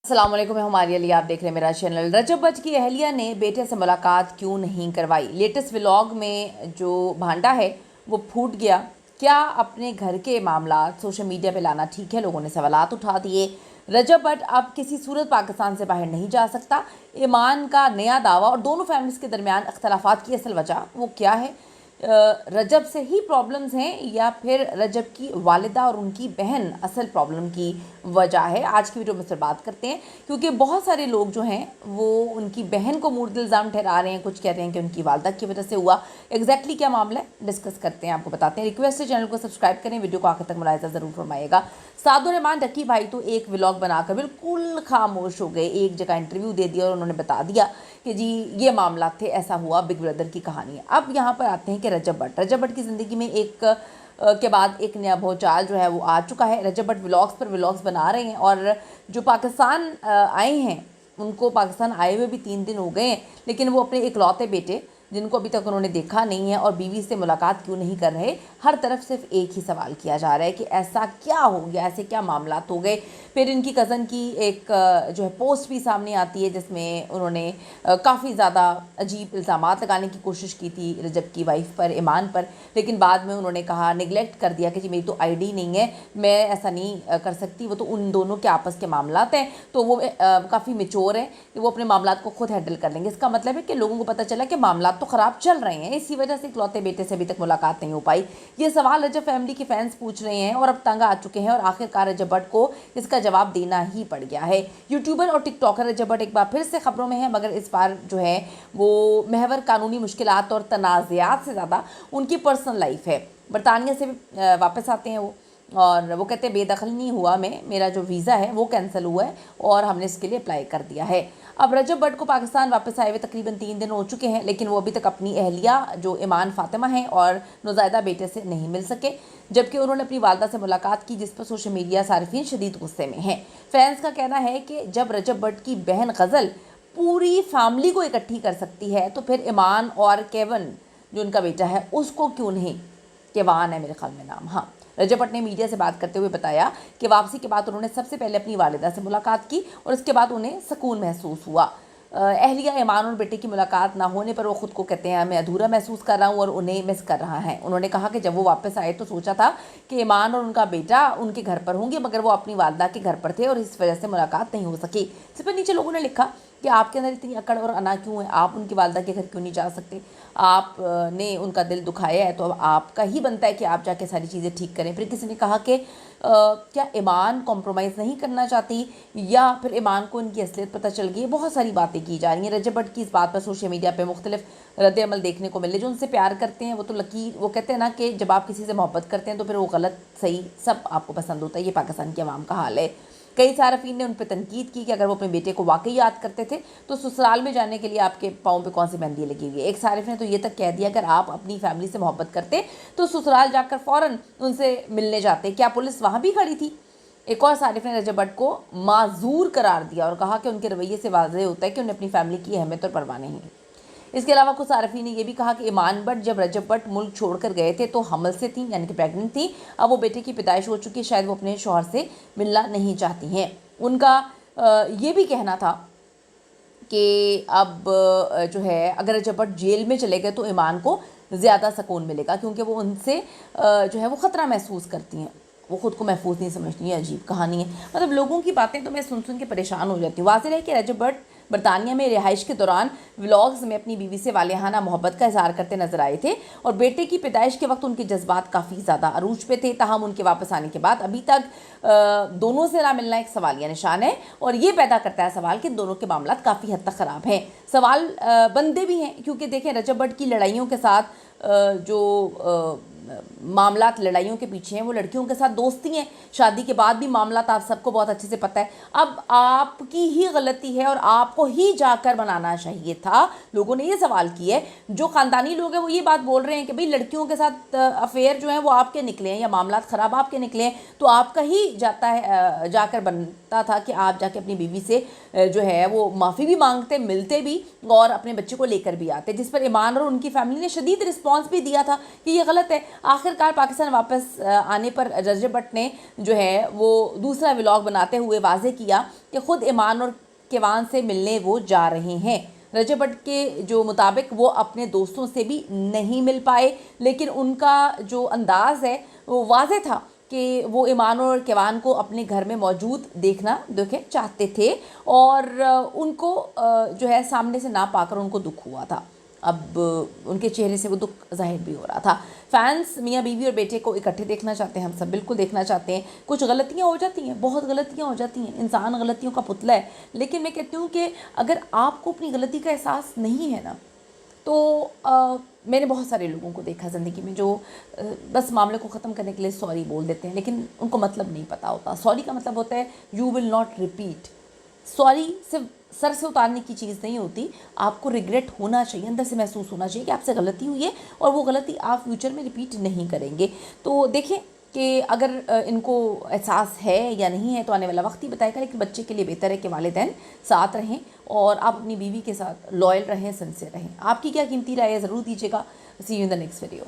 अस्सलाम वालेकुम, मैं हमारी अली, आप देख रहे हैं मेरा चैनल। रजब बट की अहलिया ने बेटे से मुलाकात क्यों नहीं करवाई। लेटेस्ट व्लॉग में जो भांडा है वो फूट गया। क्या अपने घर के मामला सोशल मीडिया पे लाना ठीक है? लोगों ने सवालात उठा दिए। रजब बट अब किसी सूरत पाकिस्तान से बाहर नहीं जा सकता। ईमान का नया दावा और दोनों फैमिलीज़ के दरमियान अख्तलाफात की असल वजह वो क्या है? रजब से ही प्रॉब्लम्स हैं या फिर रजब की वालिदा और उनकी बहन असल प्रॉब्लम की वजह है? आज की वीडियो में से बात करते हैं, क्योंकि बहुत सारे लोग जो हैं वो उनकी बहन को मुर्द इल्ज़ाम ठहरा रहे हैं। कुछ कह रहे हैं कि उनकी वालिदा की वजह से हुआ। एग्जैक्टली क्या मामला है डिस्कस करते हैं, आपको बताते हैं। रिक्वेस्ट है चैनल को सब्सक्राइब करें, वीडियो को आखिर तक मुलाहिज़ा ज़रूर फरमाइएगा। सादुर रहमान डक्की भाई तो एक व्लॉग बनाकर बिल्कुल खामोश हो गए। एक जगह इंटरव्यू दे दिया और उन्होंने बता दिया कि जी ये मामला थे, ऐसा हुआ, बिग ब्रदर की कहानी है। अब यहाँ पर आते हैं कि रजब बट की ज़िंदगी में एक के बाद एक नया भूचाल जो है वो आ चुका है। रजब बट व्लॉग्स पर व्लॉग्स बना रहे हैं और जो पाकिस्तान आए हैं उनको पाकिस्तान आए हुए भी 3 दिन हो गए हैं, लेकिन वो अपने इकलौते बेटे जिनको अभी तक उन्होंने देखा नहीं है और बीवी से मुलाकात क्यों नहीं कर रहे। हर तरफ सिर्फ एक ही सवाल किया जा रहा है कि ऐसा क्या हो गया, ऐसे क्या मामलात हो गए। फिर इनकी कज़न की एक जो है पोस्ट भी सामने आती है जिसमें उन्होंने काफ़ी ज़्यादा अजीब इल्ज़ामात लगाने की कोशिश की थी रजब की वाइफ पर, ईमान पर, लेकिन बाद में उन्होंने कहा, निगलेक्ट कर दिया कि जी मेरी तो आईडी नहीं है, मैं ऐसा नहीं कर सकती, वो तो उन दोनों के आपस के मामलात हैं, तो वो काफ़ी मेच्योर हैं कि वो अपने मामलात को खुद हैंडल कर लेंगे। इसका मतलब है कि लोगों को पता चला कि मामलात तो ख़राब चल रहे हैं, इसी वजह से इकलौते बेटे से अभी तक मुलाकात नहीं हो पाई। ये सवाल रजब फैमिली के फैंस पूछ रहे हैं और अब तंग आ चुके हैं और आखिरकार रजब बट को इसका जवाब देना ही पड़ गया है। यूट्यूबर और टिकटॉकर रजब बट एक बार फिर से खबरों में है, मगर इस बार जो है वो महवर कानूनी मुश्किलात और तनाज़ात से ज़्यादा उनकी पर्सनल लाइफ है। बरतानिया से वापस आते हैं वो और वो कहते हैं बेदखल नहीं हुआ मैं, मेरा जो वीज़ा है वो कैंसिल हुआ है और हमने इसके लिए अप्लाई कर दिया है। अब रजब बट को पाकिस्तान वापस आए हुए तकरीबन 3 दिन हो चुके हैं, लेकिन वो अभी तक अपनी अहलिया जो ईमान फातिमा है और नौज़ायदा बेटे से नहीं मिल सके, जबकि उन्होंने अपनी वालदा से मुलाकात की, जिस पर सोशल मीडिया सारिफीन शदीद गुस्से में हैं। फैंस का कहना है कि जब रजब बट की बहन गज़ल पूरी फैमिली को इकट्ठी कर सकती है तो फिर ईमान और केवन जो उनका बेटा है उसको क्यों नहीं, केवान है मेरे ख्याल में नाम, हाँ। रजब बट ने मीडिया से बात करते हुए बताया कि वापसी के बाद उन्होंने सबसे पहले अपनी वालिदा से मुलाकात की और उसके बाद उन्हें सुकून महसूस हुआ। अहलिया ईमान और बेटे की मुलाकात ना होने पर वो ख़ुद को कहते हैं मैं अधूरा महसूस कर रहा हूँ और उन्हें मिस कर रहा है। उन्होंने कहा कि जब वो वापस आए तो सोचा था कि ईमान और उनका बेटा उनके घर पर होंगे, मगर वो अपनी वालिदा के घर पर थे और इस वजह से मुलाकात नहीं हो सकी। इस पर नीचे लोगों ने लिखा कि आपके अंदर इतनी अकड़ और अना क्यों है, आप उनकी वालिदा के घर क्यों नहीं जा सकते, आपने उनका दिल दुखाया है तो अब आपका ही बनता है कि आप जाके सारी चीज़ें ठीक करें। फिर किसी ने कहा कि क्या ईमान कॉम्प्रोमाइज़ नहीं करना चाहती या फिर ईमान को इनकी असलियत पता चल गई। बहुत सारी बातें की जा रही हैं। रजब बट की इस बात पर सोशल मीडिया पे मुख्तलिफ रद्द-ए-अमल देखने को मिले। जो उनसे प्यार करते हैं वो तो लकीर, वो कहते हैं ना कि जब आप किसी से मोहब्बत करते हैं तो फिर वो गलत सही सब आपको पसंद होता है। ये पाकिस्तान की आवाम का हाल है। कई सारफीन ने उन पर तनकीद की कि अगर वो अपने बेटे को वाकई याद करते थे तो ससुराल में जाने के लिए आपके पाँव पे कौन सी मेहंदी लगी हुई है। एक सारिफ ने तो ये तक कह दिया अगर आप अपनी फैमिली से मोहब्बत करते तो ससुराल जाकर फ़ौरन उनसे मिलने जाते, क्या पुलिस वहाँ भी खड़ी थी। एक और सारिफ ने रजब बट को माजूर करार दिया और कहा कि उनके रवैये से वाज़ेह होता है कि उन्हें अपनी फैमिली की अहमियत और परवाह नहीं है। इसके अलावा कुछ सारफी ने यह भी कहा कि ईमान बट जब रजब बट मुल्क छोड़कर गए थे तो हमल से थी, यानी कि प्रेग्नेंट थी। अब वो बेटे की पैदाइश हो चुकी है, शायद वो अपने शौहर से मिलना नहीं चाहती हैं। उनका ये भी कहना था कि अब जो है अगर रजब बट जेल में चले गए तो ईमान को ज़्यादा सुकून मिलेगा, क्योंकि वो उनसे जो है वो ख़तरा महसूस करती हैं, वो ख़ुद को महफूज नहीं समझती है। अजीब कहानी है, मतलब लोगों की बातें तो मैं सुन सुन के परेशान हो जाती हूँ। वाज़ेह है कि रजब बट बरतानिया में रिहाइश के दौरान व्लॉग्स में अपनी बीवी से वालिहाना मोहब्बत का इजहार करते नजर आए थे और बेटे की पैदाइश के वक्त उनके जज्बात काफ़ी ज़्यादा अरूज पे थे। ताहम उनके वापस आने के बाद अभी तक दोनों से ना मिलना एक सवालिया निशान है और ये पैदा करता है सवाल कि दोनों के मामला काफ़ी हद तक ख़राब हैं। सवाल बनते भी हैं क्योंकि देखें रजब बट की लड़ाइयों के साथ जो मामलात लड़ाइयों के पीछे हैं वो लड़कियों के साथ दोस्ती हैं। शादी के बाद भी मामलात आप सबको बहुत अच्छे से पता है। अब आपकी ही गलती है और आपको ही जाकर बनाना चाहिए था। लोगों ने ये सवाल किया है, जो ख़ानदानी लोग हैं वो ये बात बोल रहे हैं कि भाई लड़कियों के साथ अफेयर जो हैं वो आपके निकले हैं या मामलात ख़राब आपके निकले हैं, तो आपका ही जाता है जाकर बनता था कि आप जाके अपनी बीवी से जो है वो माफ़ी भी मांगते, मिलते भी और अपने बच्चे को लेकर भी आते, जिस पर ईमान और उनकी फैमिली ने शदीद रिस्पॉन्स भी दिया था कि ये गलत है। آخرکار پاکستان واپس آنے پر رجب بٹ نے جو ہے وہ دوسرا ولاگ بناتے ہوئے واضح کیا کہ خود ایمان اور کیوان سے ملنے وہ جا رہے ہیں۔ رجب بٹ کے جو مطابق وہ اپنے دوستوں سے بھی نہیں مل پائے، لیکن ان کا جو انداز ہے وہ واضح تھا کہ وہ ایمان اور کیوان کو اپنے گھر میں موجود دیکھنا چاہتے تھے، اور ان کو جو ہے سامنے سے نہ پا کر ان کو دکھ ہوا تھا۔ اب ان کے چہرے سے وہ دکھ ظاہر بھی ہو رہا تھا۔ فینس میاں بیوی اور بیٹے کو اکٹھے دیکھنا چاہتے ہیں، ہم سب بالکل دیکھنا چاہتے ہیں۔ کچھ غلطیاں ہو جاتی ہیں، بہت غلطیاں ہو جاتی ہیں، انسان غلطیوں کا پتلا ہے، لیکن میں کہتی ہوں کہ اگر آپ کو اپنی غلطی کا احساس نہیں ہے نا، تو میں نے بہت سارے لوگوں کو دیکھا زندگی میں جو بس معاملے کو ختم کرنے کے لیے سوری بول دیتے ہیں، لیکن ان کو مطلب نہیں پتہ ہوتا۔ سوری کا مطلب ہوتا ہے you will not repeat. Sorry صرف سر سے اتارنے کی چیز نہیں ہوتی، آپ کو ریگریٹ ہونا چاہیے، اندر سے محسوس ہونا چاہیے کہ آپ سے غلطی ہوئی ہے اور وہ غلطی آپ فیوچر میں ریپیٹ نہیں کریں گے۔ تو دیکھیں کہ اگر ان کو احساس ہے یا نہیں ہے تو آنے والا وقت ہی بتائے گا، لیکن بچے کے لیے بہتر ہے کہ والدین ساتھ رہیں اور آپ اپنی بیوی کے ساتھ لائل رہیں، سنسیئر رہیں۔ آپ کی کیا قیمتی رائے ہے ضرور دیجیے گا۔ See you in the next video.